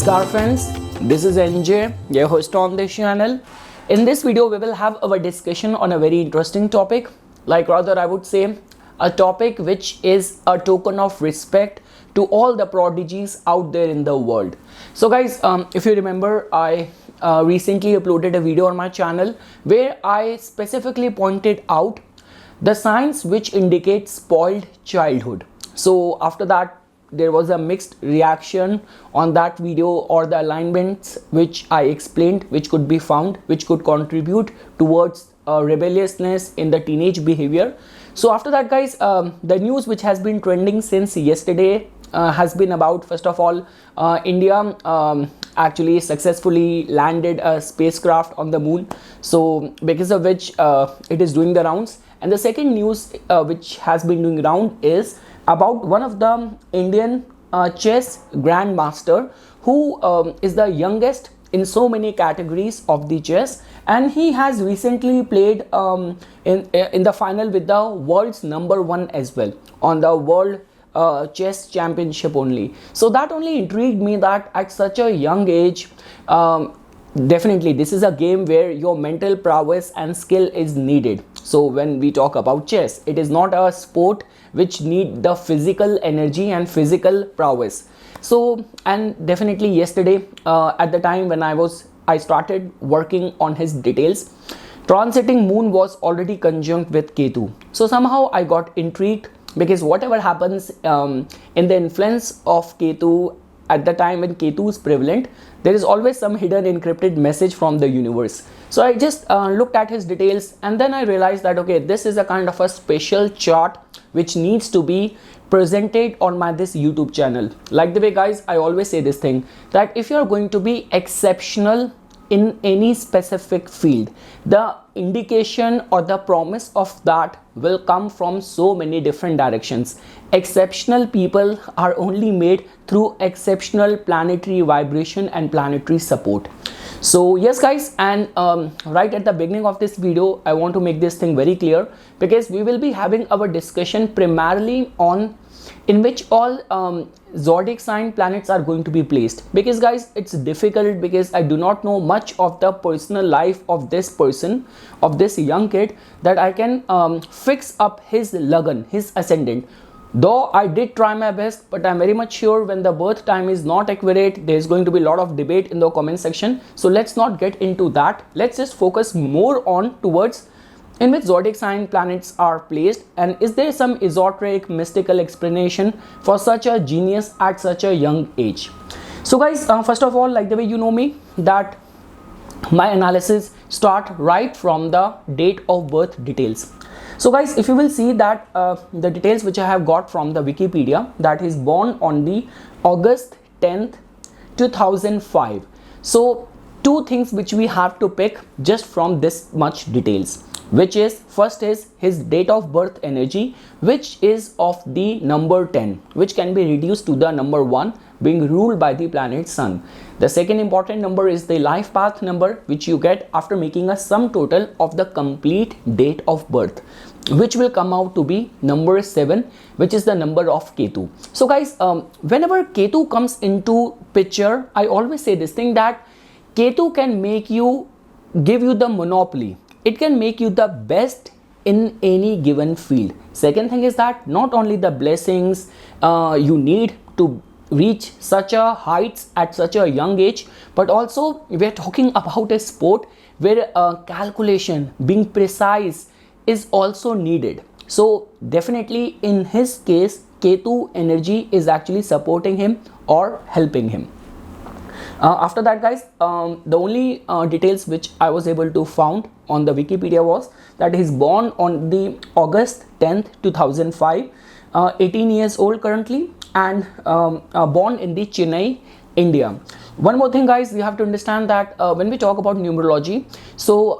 Namaskar friends, this is NJ, your host on this channel. In this video, we will have our discussion on a very interesting topic, like rather I would say a topic which is a token of respect to all the prodigies out there in the world. So guys, if you remember, I recently uploaded a video on my channel where I specifically pointed out the signs which indicate spoiled childhood. So after that, there was a mixed reaction on that video, or the alignments which I explained, which could be found, which could contribute towards rebelliousness in the teenage behavior. So after that guys, the news which has been trending since yesterday has been about, first of all, India actually successfully landed a spacecraft on the moon, so because of which it is doing the rounds. And the second news which has been doing round is about one of the Indian chess grandmaster who is the youngest in so many categories of the chess, and he has recently played in the final with the world's #1 as well on the world chess championship only. So that only intrigued me that at such a young age, definitely this is a game where your mental prowess and skill is needed. So when we talk about chess, it is not a sport which need the physical energy and physical prowess. So, and definitely yesterday at the time when I started working on his details, transiting moon was already conjunct with Ketu. So somehow I got intrigued, because whatever happens in the influence of Ketu at the time when Ketu is prevalent, there is always some hidden encrypted message from the universe. So I just looked at his details, and then I realized that okay, this is a kind of a special chart which needs to be presented on my this YouTube channel. Like the way guys, I always say this thing, that if you are going to be exceptional in any specific field, the indication or the promise of that will come from so many different directions. Exceptional people are only made through exceptional planetary vibration and planetary support. So yes guys, and right at the beginning of this video, I want to make this thing very clear, because we will be having our discussion primarily on in which all zodiac sign planets are going to be placed, because guys, it's difficult, because I do not know much of the personal life of this person, of this young kid, that I can fix up his lagan, his ascendant. Though I did try my best, but I'm very much sure when the birth time is not accurate, there's going to be a lot of debate in the comment section. So let's not get into that. Let's just focus more on towards in which zodiac sign planets are placed, and is there some esoteric mystical explanation for such a genius at such a young age. So guys, first of all, like the way you know me, that my analysis start right from the date of birth details. So guys, if you will see that the details which I have got from the Wikipedia, that is born on the August 10th 2005. So two things which we have to pick just from this much details, which is, first is his date of birth energy, which is of the number 10, which can be reduced to the number 1, being ruled by the planet Sun. The second important number is the life path number, which you get after making a sum total of the complete date of birth, which will come out to be number 7, which is the number of Ketu. So guys, whenever Ketu comes into picture, I always say this thing, that Ketu can make you, give you the monopoly. It can make you the best in any given field. Second thing is that not only the blessings you need to reach such a heights at such a young age, but also we are talking about a sport where calculation, being precise, is also needed. So definitely in his case, Ketu energy is actually supporting him or helping him. After that guys, the only details which I was able to found on the Wikipedia was that he's born on the August 10th 2005, 18 years old currently, and born in the Chennai, India. One more thing guys, you have to understand that when we talk about numerology, so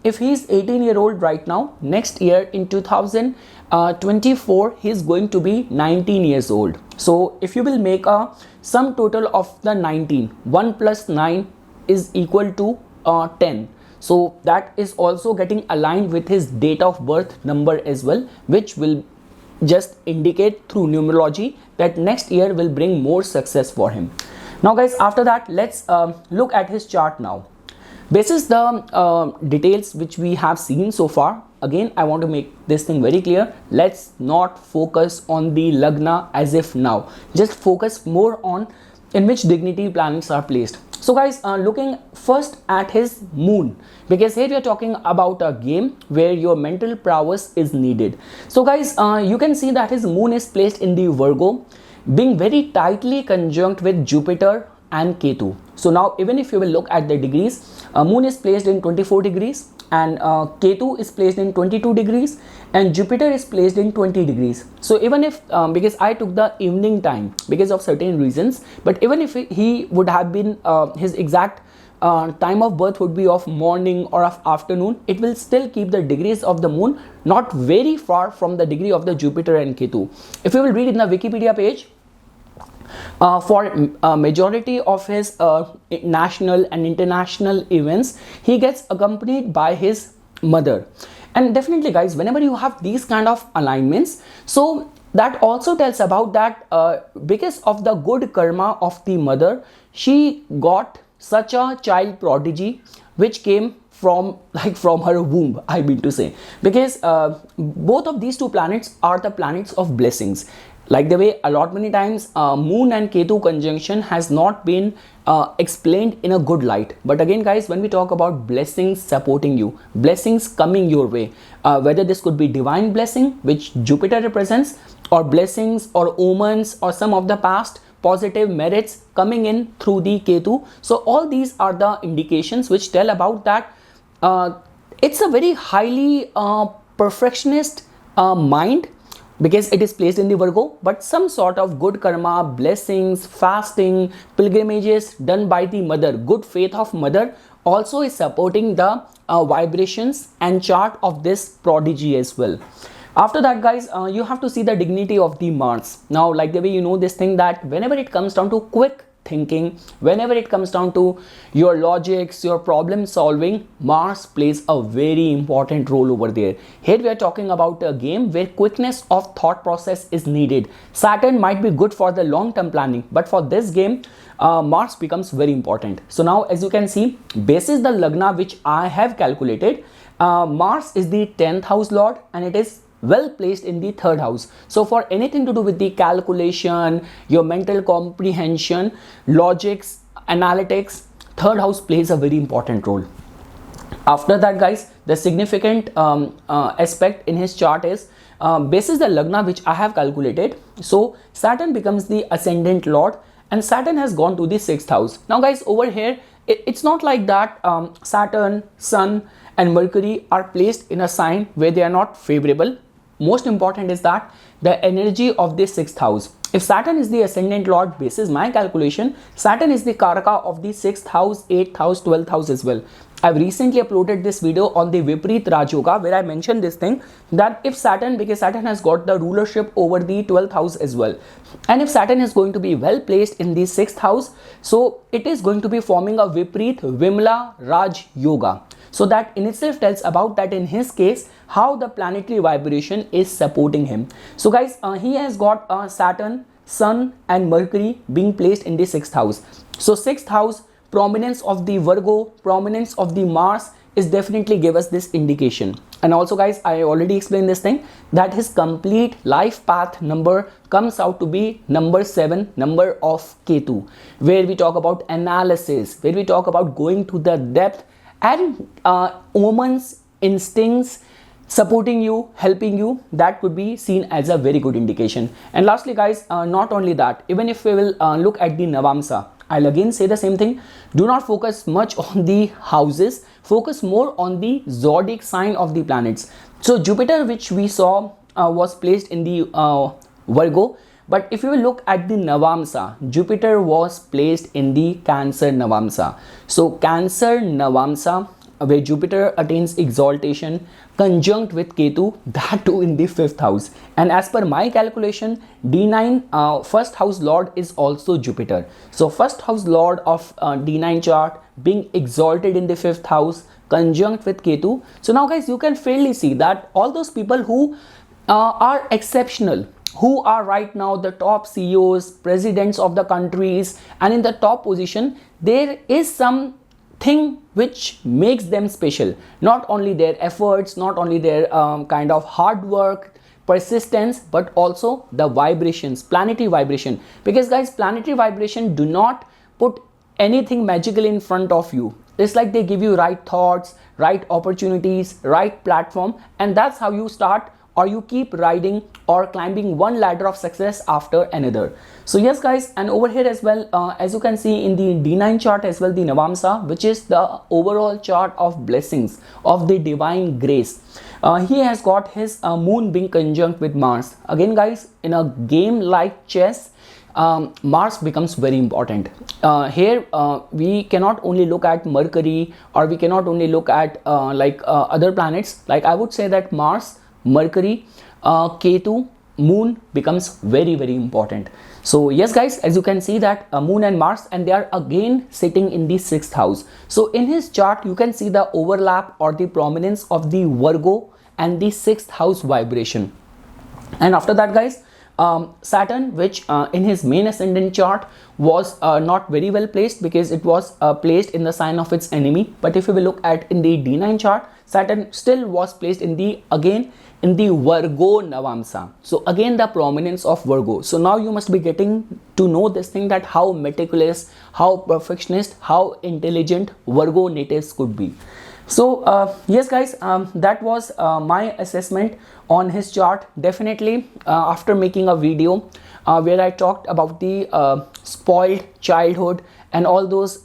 if he's 18-year-old right now, next year in 2024 he's going to be 19 years old. So if you will make a sum total of the 19, 1 plus 9 is equal to 10. So that is also getting aligned with his date of birth number as well, which will just indicate through numerology that next year will bring more success for him. Now guys, after that, let's look at his chart now. This is the details which we have seen so far. Again, I want to make this thing very clear. Let's not focus on the Lagna as if now. Just focus more on in which dignity planets are placed. So guys, looking first at his moon, because here we are talking about a game where your mental prowess is needed. So guys, you can see that his moon is placed in the Virgo, being very tightly conjunct with Jupiter and Ketu. So now even if you will look at the degrees, moon is placed in 24 degrees and Ketu is placed in 22 degrees and Jupiter is placed in 20 degrees. So even if because I took the evening time because of certain reasons, but even if he would have been his exact time of birth would be of morning or of afternoon, it will still keep the degrees of the moon not very far from the degree of the Jupiter and Ketu. If you will read in the Wikipedia page, for majority of his national and international events, he gets accompanied by his mother. And definitely guys, whenever you have these kind of alignments, so that also tells about that because of the good karma of the mother, she got such a child prodigy which came from her womb, I mean to say, because both of these two planets are the planets of blessings. Like the way a lot many times moon and Ketu conjunction has not been explained in a good light. But again guys, when we talk about blessings supporting you, blessings coming your way, whether this could be divine blessing which Jupiter represents, or blessings or omens or some of the past positive merits coming in through the Ketu. So all these are the indications which tell about that it's a very highly perfectionist mind, because it is placed in the Virgo, but some sort of good karma, blessings, fasting, pilgrimages done by the mother, good faith of mother also is supporting the vibrations and chart of this prodigy as well. After that guys, you have to see the dignity of the Mars. Now like the way you know this thing, that whenever it comes down to quick thinking, whenever it comes down to your logics, your problem solving, Mars plays a very important role over there. Here we are talking about a game where quickness of thought process is needed. Saturn might be good for the long-term planning, but for this game, Mars becomes very important. So now as you can see, basis the Lagna which I have calculated, Mars is the 10th house lord and it is well placed in the 3rd house. So for anything to do with the calculation, your mental comprehension, logics, analytics, 3rd house plays a very important role. After that guys, the significant aspect in his chart is basis the Lagna which I have calculated. So Saturn becomes the ascendant lord and Saturn has gone to the 6th house. Now guys, over here it's not like that Saturn, Sun and Mercury are placed in a sign where they are not favorable. Most important is that the energy of the 6th house. If Saturn is the ascendant lord, basis my calculation, Saturn is the Karaka of the 6th house, 8th house, 12th house as well. I've recently uploaded this video on the Vipreet Raj Yoga where I mentioned this thing, that if Saturn, because Saturn has got the rulership over the 12th house as well, and if Saturn is going to be well placed in the 6th house, so it is going to be forming a Vipreet Vimla Raj Yoga. So that in itself tells about that in his case how the planetary vibration is supporting him. So guys, he has got Saturn, Sun and Mercury being placed in the 6th house. So 6th house, prominence of the Virgo, prominence of the Mars is definitely give us this indication. And also guys, I already explained this thing, that his complete life path number comes out to be number 7, number of Ketu, where we talk about analysis, where we talk about going to the depth and omens, instincts supporting you, helping you, that could be seen as a very good indication. And lastly guys, not only that, even if we will look at the Navamsa, I'll again say the same thing, do not focus much on the houses, focus more on the zodiac sign of the planets. So Jupiter, which we saw was placed in the Virgo, but if you will look at the Navamsa, Jupiter was placed in the Cancer Navamsa. So Cancer Navamsa, where Jupiter attains exaltation, conjunct with Ketu, that too in the 5th house. And as per my calculation, D9 first house lord is also Jupiter. So first house lord of D9 chart being exalted in the 5th house, conjunct with Ketu. So now guys, you can fairly see that all those people who are exceptional, who are right now the top CEOs, presidents of the countries, and in the top position, there is something which makes them special. Not only their efforts, not only their kind of hard work, persistence, but also the vibrations, planetary vibration. Because guys, planetary vibration do not put anything magical in front of you. It's like they give you right thoughts, right opportunities, right platform, and that's how you start, or you keep riding or climbing one ladder of success after another. So yes guys, and over here as well, as you can see in the D9 chart as well, the Navamsa, which is the overall chart of blessings, of the divine grace. He has got his moon being conjunct with Mars. Again guys, in a game like chess, Mars becomes very important. Here we cannot only look at Mercury, or we cannot only look at other planets. Like I would say that Mars, Mercury, Ketu, Moon becomes very important. So yes guys, as you can see that Moon and Mars, and they are again sitting in the 6th house. So in his chart you can see the overlap or the prominence of the Virgo and the 6th house vibration. And after that guys, Saturn, which in his main ascendant chart was not very well placed, because it was placed in the sign of its enemy. But if we will look at in the D9 chart, Saturn still was placed in the Virgo Navamsa. So again the prominence of Virgo. So now you must be getting to know this thing, that how meticulous, how perfectionist, how intelligent Virgo natives could be. So yes guys, that was my assessment on his chart. Definitely after making a video where I talked about the spoiled childhood and all those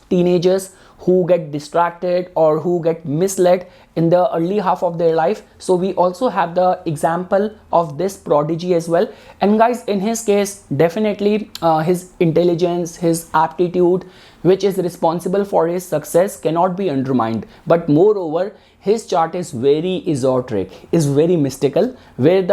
teenagers who get distracted or who get misled in the early half of their life. So we also have the example of this prodigy as well. And guys, in his case, definitely his intelligence, his aptitude, which is responsible for his success, cannot be undermined. But moreover, his chart is very esoteric, is very mystical, where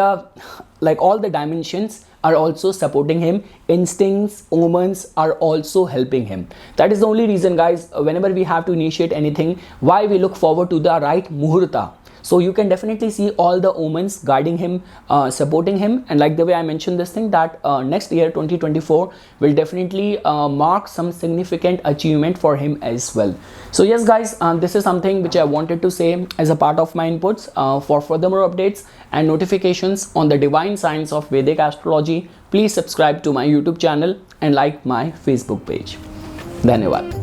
all the dimensions are also supporting him. Instincts, omens are also helping him. That is the only reason guys, whenever we have to initiate anything, why we look forward to the right muhurta. So you can definitely see all the omens guiding him, supporting him. And like the way I mentioned this thing, that next year 2024 will definitely mark some significant achievement for him as well. So yes guys, this is something which I wanted to say as a part of my inputs. For further more updates and notifications on the divine science of Vedic astrology, please subscribe to my YouTube channel and like my Facebook page. Dhanyavad.